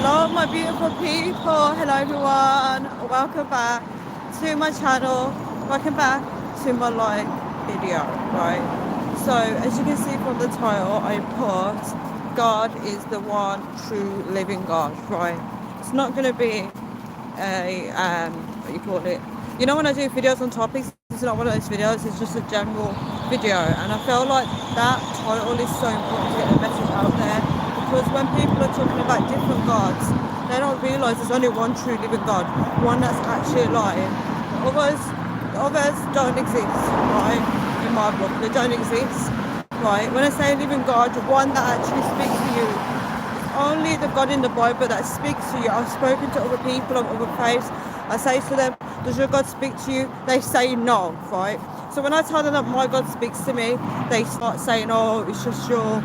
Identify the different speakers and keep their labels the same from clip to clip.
Speaker 1: Hello my beautiful people, hello everyone, welcome back to my channel, welcome back to my live video, right? So as you can see from the title, I put God is the one true living God, right? It's not going to be a what you call it, you know, when I do videos on topics, it's not one of those videos, it's just a general video, and I feel like that title is so important to get the message out there, because when people are talking about different gods, they don't realise there's only one true living God, one that's actually alive. The others don't exist, right? In my book, they don't exist, right? When I say living God, one that actually speaks to you, only the God in the Bible that speaks to you. I've spoken to other people of other faiths. I say to them, does your God speak to you? They say no, right? So when I tell them that my God speaks to me, they start saying, oh, it's just your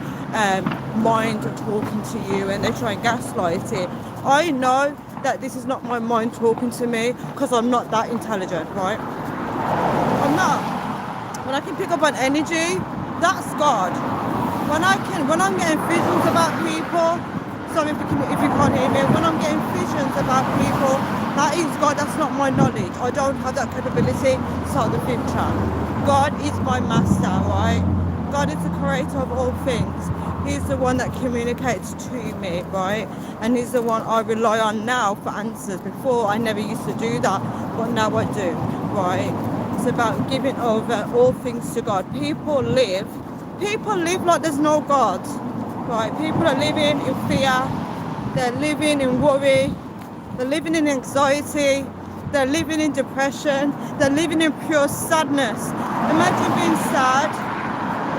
Speaker 1: mind talking to you, and they try and gaslight it. I know that this is not my mind talking to me, because I'm not that intelligent, right? I'm not. When I can pick up on energy, that's God. When I'm getting visions about people, sorry if you can't hear me, when I'm getting visions about people, that is God, that's not my knowledge. I don't have that capability to tell the future. God is my master, right? God is the creator of all things. He's the one that communicates to me, right? And he's the one I rely on now for answers. Before, I never used to do that, but now I do, right? It's about giving over all things to God. People live like there's no God, right? People are living in fear, they're living in worry, they're living in anxiety, they're living in depression, they're living in pure sadness. Imagine being sad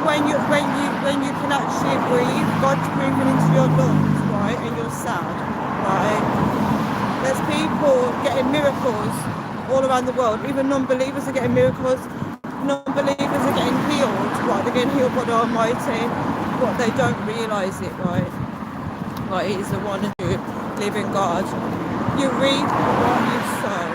Speaker 1: when you can actually breathe. God's breathing into your lungs, right? And you're sad, right? There's people getting miracles all around the world. Even non-believers are getting miracles. Non-believers are getting healed, right? They're getting healed by the Almighty, but they don't realise it, right? Right, He is the one who living God. You reap what you sow.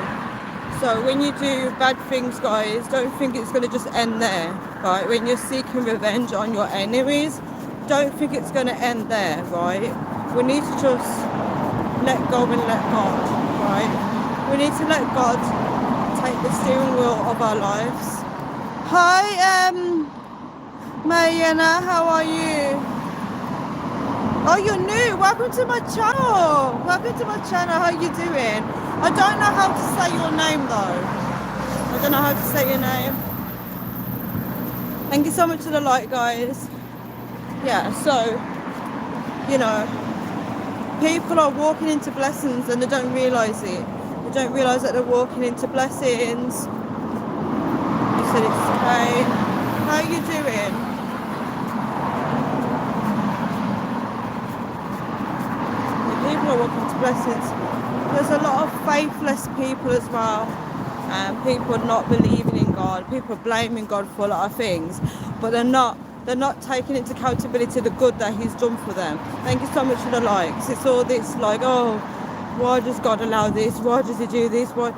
Speaker 1: So when you do bad things, guys, don't think it's going to just end there, right? When you're seeking revenge on your enemies, don't think it's going to end there, right? We need to just let go and let God, right? We need to let God take the steering wheel of our lives. Hi, Mayana, how are you? Oh, you're new. Welcome to my channel. Welcome to my channel. How are you doing? I don't know how to say your name though. I don't know how to say your name. Thank you so much for the like, guys. Yeah, so, you know, people are walking into blessings and they don't realise it. They don't realise that they're walking into blessings. You said it's Spain. How are you doing? People are walking into blessings. There's a lot of faithless people as well. People not believing in God. People blaming God for a lot of things, but they're not taking into accountability the good that He's done for them. Thank you so much for the likes. It's all this like, oh, why does God allow this? Why does He do this? Why?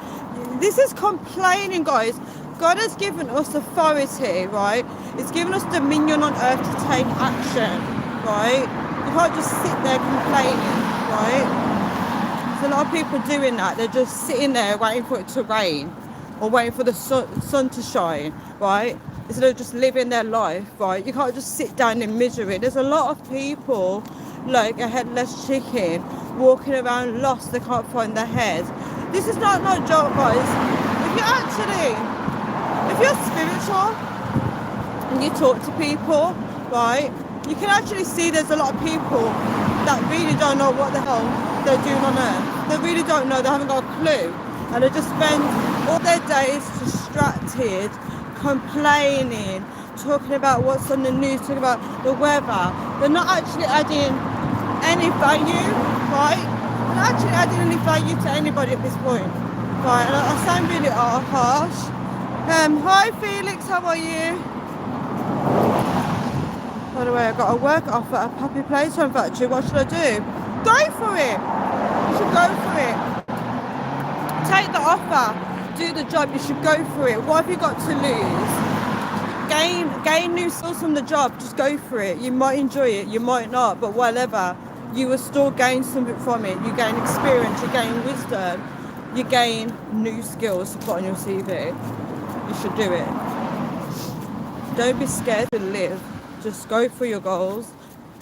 Speaker 1: This is complaining, guys. God has given us authority, right? It's given us dominion on earth to take action, right? You can't just sit there complaining, right? There's a lot of people doing that. They're just sitting there waiting for it to rain or waiting for the sun to shine, right? Instead of just living their life, right? You can't just sit down in misery. There's a lot of people like a headless chicken walking around lost. They can't find their head. This is not no joke, guys. If you're spiritual and you talk to people, right, you can actually see there's a lot of people that really don't know what the hell they're doing on earth. They really don't know. They haven't got a clue, and they just spend all their days distracted, complaining, talking about what's on the news, talking about the weather. They're not actually adding any value, right? They're not actually adding any value to anybody at this point, right? And I sound really harsh. Hi Felix, how are you? By the way, I got a work offer at a puppy playtime factory. What should I do? Go for it. You should go for it. Take the offer. Do the job. You should go for it. What have you got to lose? Gain new skills from the job. Just go for it. You might enjoy it. You might not. But whatever. you will still gain something from it. You gain experience, you gain wisdom, you gain new skills to put on your CV. You should do it. Don't be scared to live. Just go for your goals.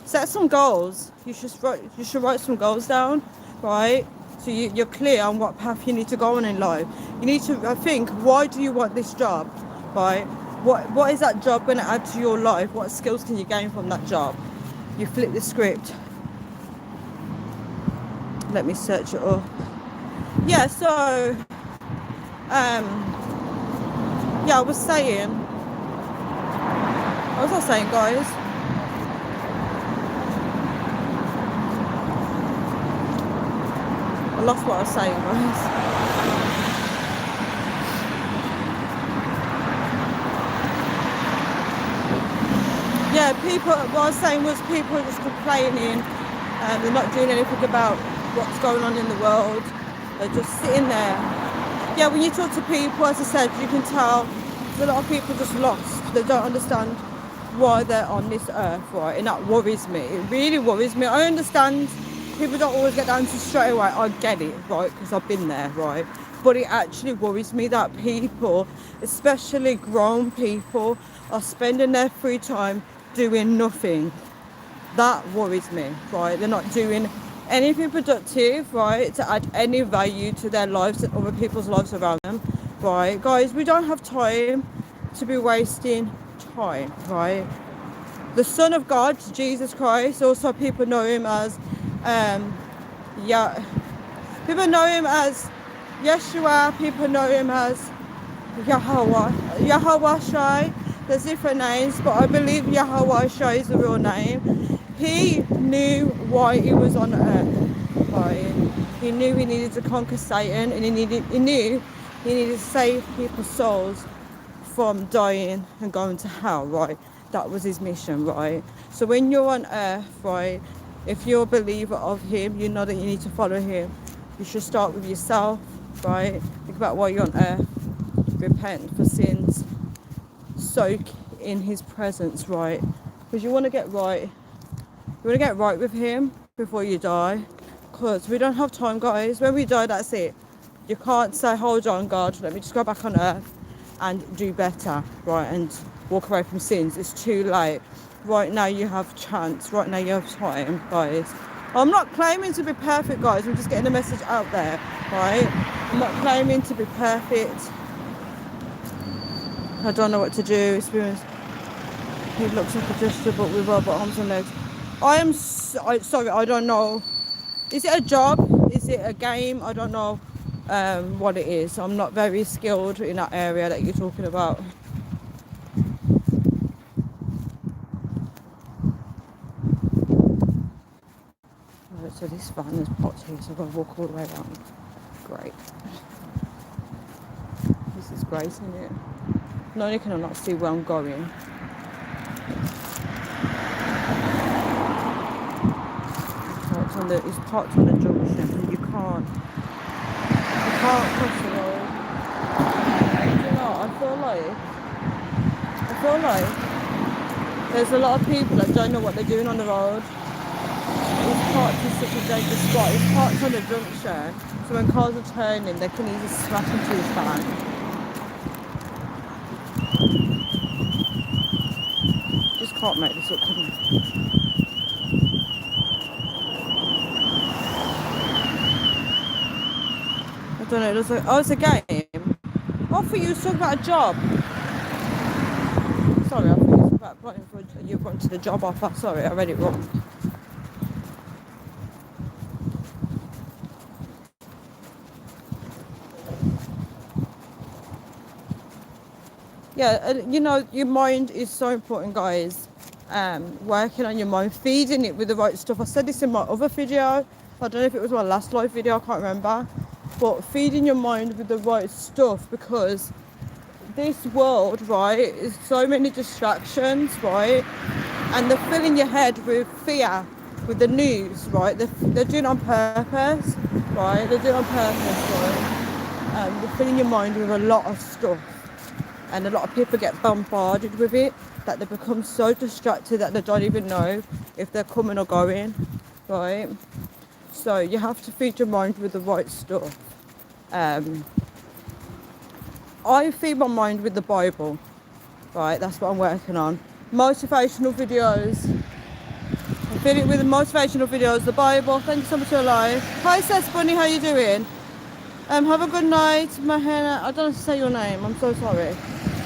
Speaker 1: Set some goals. You should write some goals down, right? So you're clear on what path you need to go on in life. You need to think, why do you want this job, right? What is that job going to add to your life? What skills can you gain from that job? You flip the script. Let me search it up. Yeah, so yeah, I was saying, what was I saying, guys? I lost what I was saying, guys. Yeah, people, what I was saying was people are just complaining, they're not doing anything about what's going on in the world. They're just sitting there. Yeah, when you talk to people, as I said, you can tell a lot of people just lost. They don't understand why they're on this earth, right? And that worries me. It really worries me. I understand people don't always get the answers straight away. I get it, right? Because I've been there, right? But it actually worries me that people, especially grown people, are spending their free time doing nothing. That worries me, right? They're not doing anything productive, right, to add any value to their lives and other people's lives around them, right? Guys, we don't have time to be wasting time, right? The Son of God, Jesus Christ, also people know him as people know him as Yeshua, people know him as Yahweh Shai. There's different names, but I believe Yahweh Shai is the real name. He knew why he was on earth, right? He knew he needed to conquer Satan, and he knew he needed to save people's souls from dying and going to hell, right? That was his mission, right? So when you're on earth, right, if you're a believer of him, you know that you need to follow him. You should start with yourself, right? Think about why you're on earth. Repent for sins. Soak in his presence, right? Because you want to get right. You want to get right with him before you die. Because we don't have time, guys. When we die, that's it. You can't say, hold on, God, let me just go back on earth and do better, right? And walk away from sins. It's too late. Right now you have chance. Right now you have time, guys. I'm not claiming to be perfect, guys. I'm just getting the message out there, right? I'm not claiming to be perfect. I don't know what to do. Experience. He looks like a gesture, but with robot arms and legs. Sorry, I don't know. Is it a job? Is it a game? I don't know what it is. I'm not very skilled in that area that you're talking about. Right, so this van is parked here, so I've got to walk all the way around. Great. This is great, isn't it? Not only can I not see where I'm going. It's parked on the junction, and you can't cross the road. You know, I feel like there's a lot of people that don't know what they're doing on the road. It's parked in such a dangerous spot. It's parked on the junction, so when cars are turning, they can easily smash into his van. Just can't make this up, can you? I don't know, it looks like, oh, it's a game. I thought you were talking about a job. Sorry, I thought you were about applying for you're going to the job offer. Sorry, I read it wrong. Yeah, you know, your mind is so important, guys. Working on your mind, feeding it with the right stuff. I said this in my other video. I don't know if it was my last live video, I can't remember. But feeding your mind with the right stuff, because this world, right, is so many distractions, right? And they're filling your head with fear, with the news, right? They're doing it on purpose, right? They're doing it on purpose, right? They're filling your mind with a lot of stuff. And a lot of people get bombarded with it, that they become so distracted that they don't even know if they're coming or going. right? So you have to feed your mind with the right stuff. Um, I feed my mind with the Bible, right? That's what I'm working on. Motivational videos. I feed it with the motivational videos, the Bible. Thank you so much for your life. Hi, Seth Bunny, how you doing? Have a good night, Mahena. I don't know how to say your name. I'm so sorry.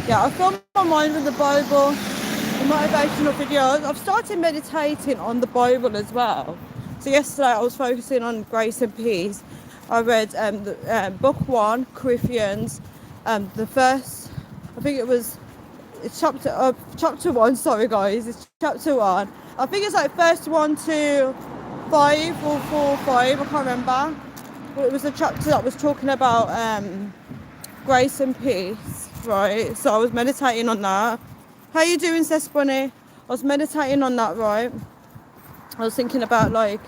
Speaker 1: Yeah, I fill my mind with the Bible, the motivational videos. I've started meditating on the Bible as well. So yesterday I was focusing on grace and peace. I read book 1, Corinthians, the first, I think it's chapter 1, sorry guys, it's chapter 1. I think it's like first 1 to 5 or 4, 5, I can't remember. But it was a chapter that was talking about grace and peace, right? So I was meditating on that. How you doing, Sis Bunny? I was meditating on that, right? I was thinking about, like,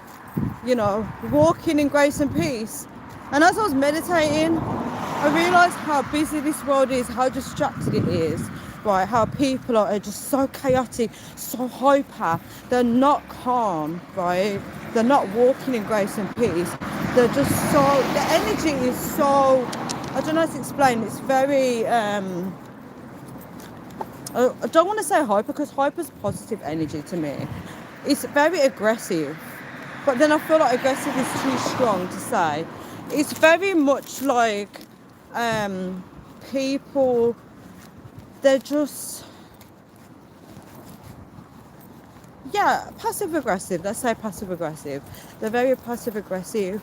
Speaker 1: you know, walking in grace and peace. And as I was meditating, I realised how busy this world is, how distracted it is, right? How people are just so chaotic, so hyper. They're not calm, right? They're not walking in grace and peace. They're just so, the energy is so, I don't know how to explain. It's very, I don't want to say hyper, because hyper is positive energy to me. It's very aggressive. But then I feel like aggressive is too strong to say. It's very much like people, they're just, yeah, passive aggressive. Let's say passive aggressive. They're very passive aggressive.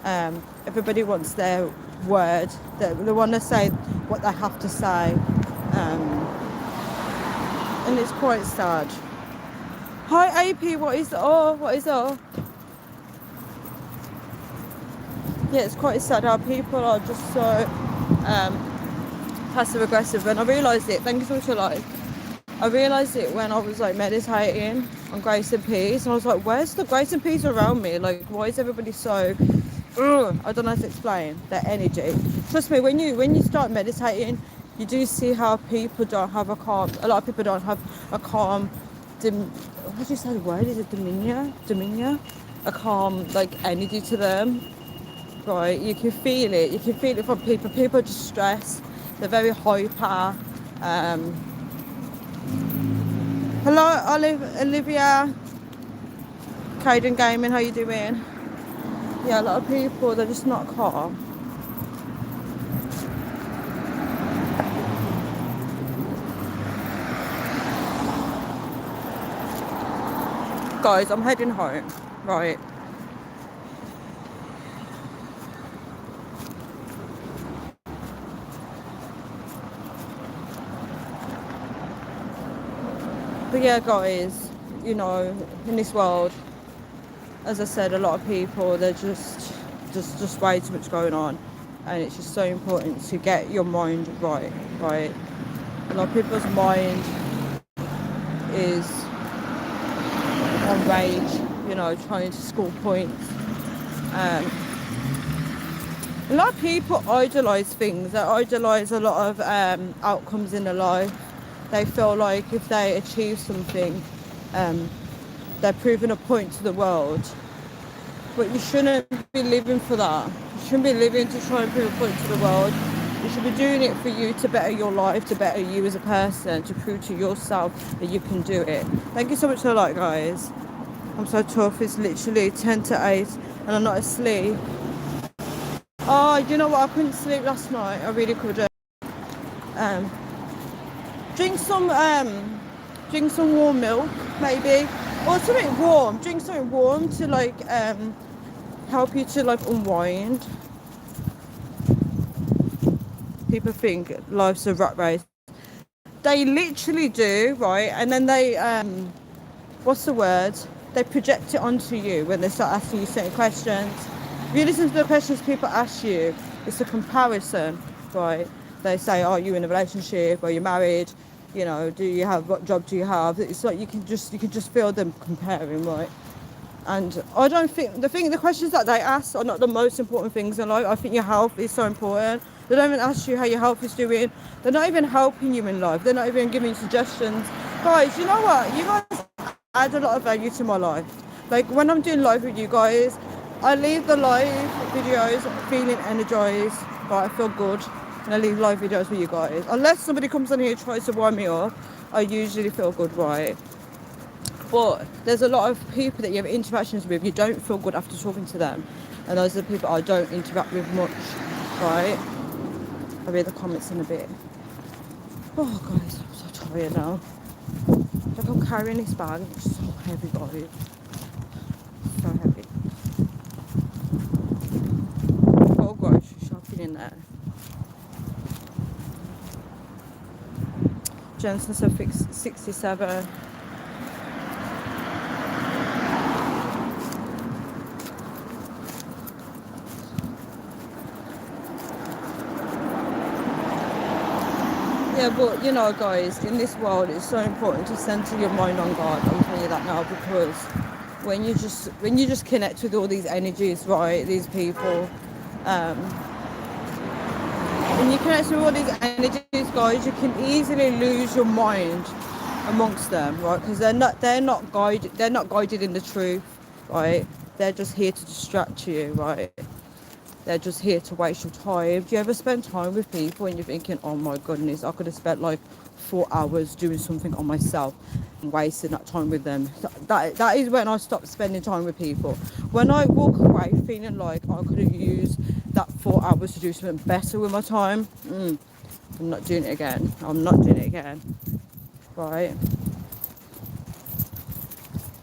Speaker 1: Everybody wants their word. They want to say what they have to say. And it's quite sad. Hi AP, what is up? Yeah, it's quite sad how people are just so passive aggressive, and I realised it. Thank you so much for like. I realised it when I was like meditating on grace and peace, and I was like, where's the grace and peace around me? Like, why is everybody so? I don't know how to explain their energy. Trust me, when you start meditating, you do see how people don't have a calm. A lot of people don't have a calm. What do you say the word? Is it demeanor? A calm like energy to them. Right, you can feel it. You can feel it from people. People are just stressed. They're very hyper. Hello, Olivia. Caden Gaming, how you doing? Yeah, a lot of people, they're just not calm. Guys, I'm heading home. Right. But yeah, guys, you know, in this world, as I said, a lot of people, they're just way too much going on, and it's just so important to get your mind right. A lot of people's mind is on rage, you know, trying to score points. A lot of people idolise things. They idolise a lot of outcomes in their life. They feel like if they achieve something, they're proving a point to the world. But you shouldn't be living for that. You shouldn't be living to try and prove a point to the world. You should be doing it for you, to better your life, to better you as a person, to prove to yourself that you can do it. Thank you so much for that, guys. I'm so tough. It's literally 10 to 8 and I'm not asleep. Oh, you know what? I couldn't sleep last night. I really couldn't. Drink some warm milk, maybe, or something warm. Drink something warm to like help you to like unwind. People think life's a rat race. They literally do, right? And then they what's the word? They project it onto you when they start asking you certain questions. If you listen to the questions people ask you, it's a comparison, right? They say, are you in a relationship? Are you married? You know, what job do you have? It's like you can just feel them comparing, right? And I don't think the questions that they ask are not the most important things in life. I think your health is so important. They don't even ask you how your health is doing. They're not even helping you in life. They're not even giving you suggestions. Guys, you know what? You guys add a lot of value to my life. Like when I'm doing live with you guys, I leave the live videos feeling energized, but I feel good. And I leave live videos with you guys. Unless somebody comes on here and tries to wind me up, I usually feel good, right? But there's a lot of people that you have interactions with, you don't feel good after talking to them. And those are the people I don't interact with much, right? I'll read the comments in a bit. Oh guys, I'm so tired now. Like I'm carrying this bag, it's so heavy guys. So heavy. Got a grocery shopping in there. Jensen said 67. Yeah, but you know, guys, in this world, it's so important to center your mind on God. I'm telling you that now because when you just connect with all these energies, right? These people, when you connect with all these energies, guys, you can easily lose your mind amongst them, right? Because they're not guided in the truth, right? They're just here to distract you, right? They're just here to waste your time. Do you ever spend time with people and you're thinking, oh my goodness, I could have spent like 4 hours doing something on myself and wasting that time with them? That is when I stop spending time with people. When I walk away feeling like I could have used that 4 hours to do something better with my time, I'm not doing it again. I'm not doing it again. Right.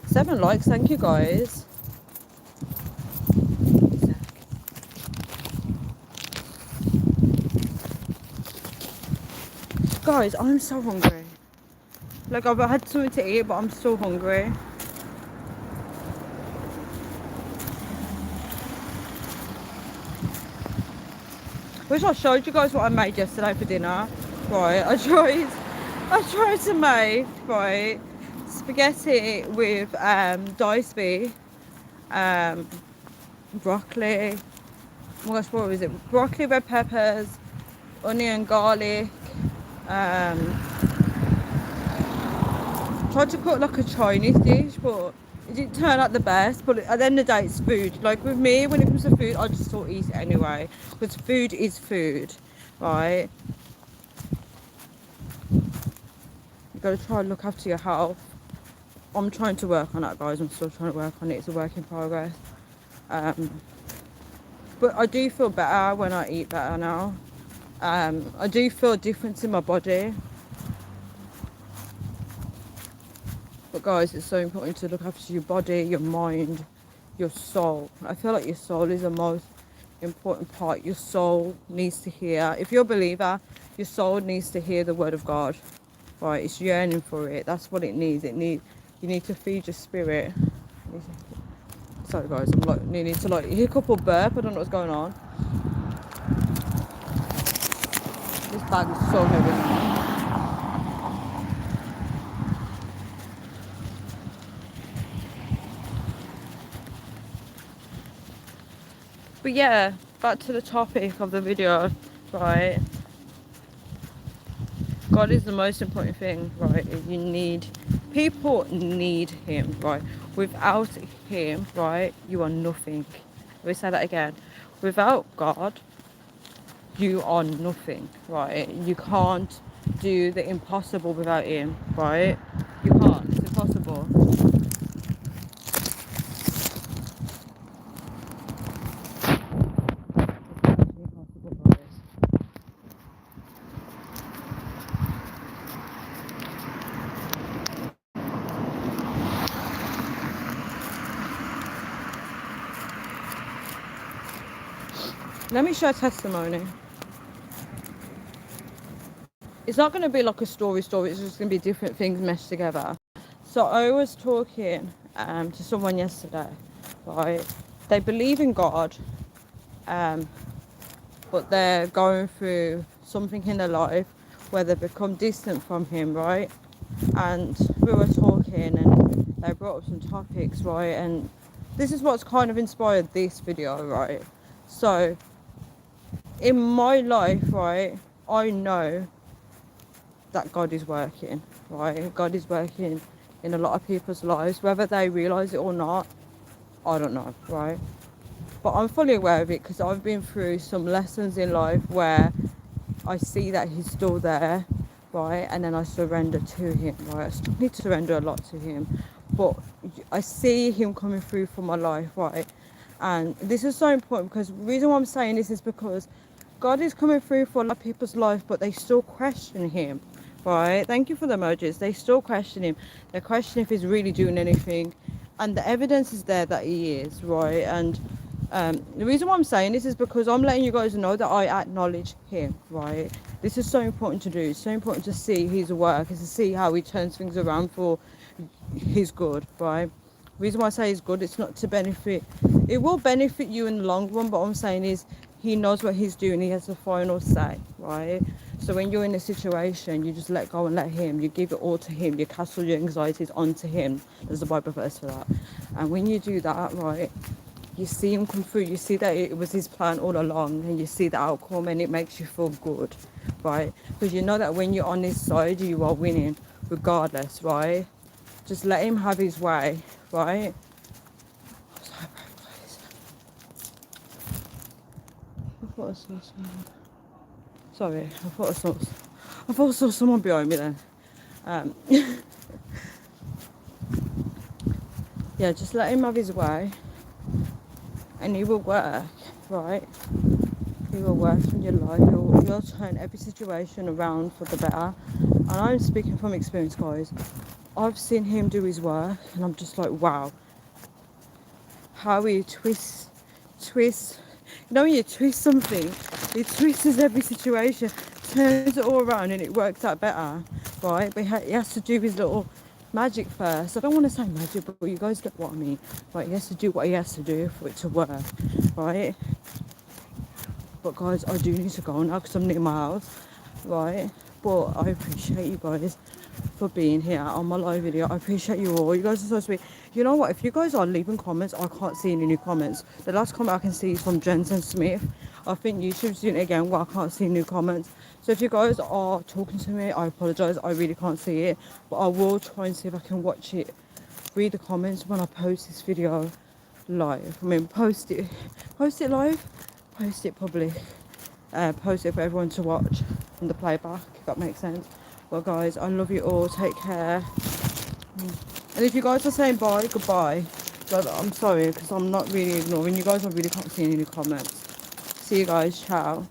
Speaker 1: 7 likes, thank you guys. Guys, I'm so hungry. Like I've had something to eat, but I'm so hungry. Wish I showed you guys what I made yesterday for dinner. Right, I tried to make, right, spaghetti with diced beef, broccoli. Oh my gosh, what was it? Broccoli, red peppers, onion, garlic. Tried to cook like a Chinese dish, but it didn't turn out the best. But at the end of the day, it's food. Like with me, when it comes to food, I just sort of eat it anyway, because food is food, right? You gotta try and look after your health. I'm trying to work on that, guys. I'm still trying to work on it. It's a work in progress. But I do feel better when I eat better now. I do feel a difference in my body. But guys, it's so important to look after your body, your mind, your soul. I feel like your soul is the most important part. Your soul needs to hear. If you're a believer, your soul needs to hear the word of God. Right? It's yearning for it. That's what it needs. You need to feed your spirit. Sorry guys, I'm like needing to like hiccup or burp. I don't know what's going on. This bag is so heavy now. But yeah, back to the topic of the video, right? God is the most important thing, right? People need him, right? Without him, right, you are nothing. Let me say that again. Without God, you are nothing, right? You can't do the impossible without him, right? You can't, it's impossible. Let me share testimony. It's not going to be like a story, it's just going to be different things meshed together. So I was talking to someone yesterday, right? They believe in God, but they're going through something in their life where they become distant from him, right? And we were talking and they brought up some topics, right? And this is what's kind of inspired this video, right? So in my life, right, I know that God is working, right? God is working in a lot of people's lives, whether they realise it or not. I don't know, right? But I'm fully aware of it because I've been through some lessons in life where I see that he's still there, right? And then I surrender to him, right? I still need to surrender a lot to him, but I see him coming through for my life, right? And this is so important because the reason why I'm saying this is because God is coming through for a lot of people's life, but they still question him, right? Thank you for the emojis. They still question him. They question if he's really doing anything. And the evidence is there that he is, right? And the reason why I'm saying this is because I'm letting you guys know that I acknowledge him, right? This is so important to do. It's so important to see his work, is to see how he turns things around for his good, right? The reason why I say he's good, it's not to benefit. It will benefit you in the long run, but what I'm saying is he knows what he's doing. He has the final say, right? So when you're in a situation, you just let go and let him. You give it all to him. You cast all your anxieties onto him. There's a Bible verse for that. And when you do that, right, you see him come through. You see that it was his plan all along, and you see the outcome, and it makes you feel good, right? Because you know that when you're on his side, you are winning regardless, right? Just let him have his way, right? Sorry, I thought I saw someone behind me then. Um, yeah, just let him have his way, and he will work, right? He will work in your life. He'll turn every situation around for the better. And I'm speaking from experience, guys. I've seen him do his work, and I'm just like, wow. How he twists. You know when you twist something, he twists every situation, turns it all around, and it works out better, right? But he has to do his little magic first. I don't want to say magic, but you guys get what I mean. Right? He has to do what he has to do for it to work, right? But guys, I do need to go now because I'm near my house, right? But I appreciate you guys for being here on my live video. I appreciate you all. You guys are so sweet. You know what? If you guys are leaving comments, I can't see any new comments. The last comment I can see is from Jensen Smith. I think YouTube's doing it again where I can't see new comments. So if you guys are talking to me, I apologise. I really can't see it. But I will try and see if I can watch it, read the comments when I post this video live. I mean, post it live, post it public, post it for everyone to watch from the playback, if that makes sense. Well guys, I love you all, take care. And if you guys are saying bye, goodbye. But I'm sorry because I'm not really ignoring you guys. I really can't see any comments. See you guys, ciao.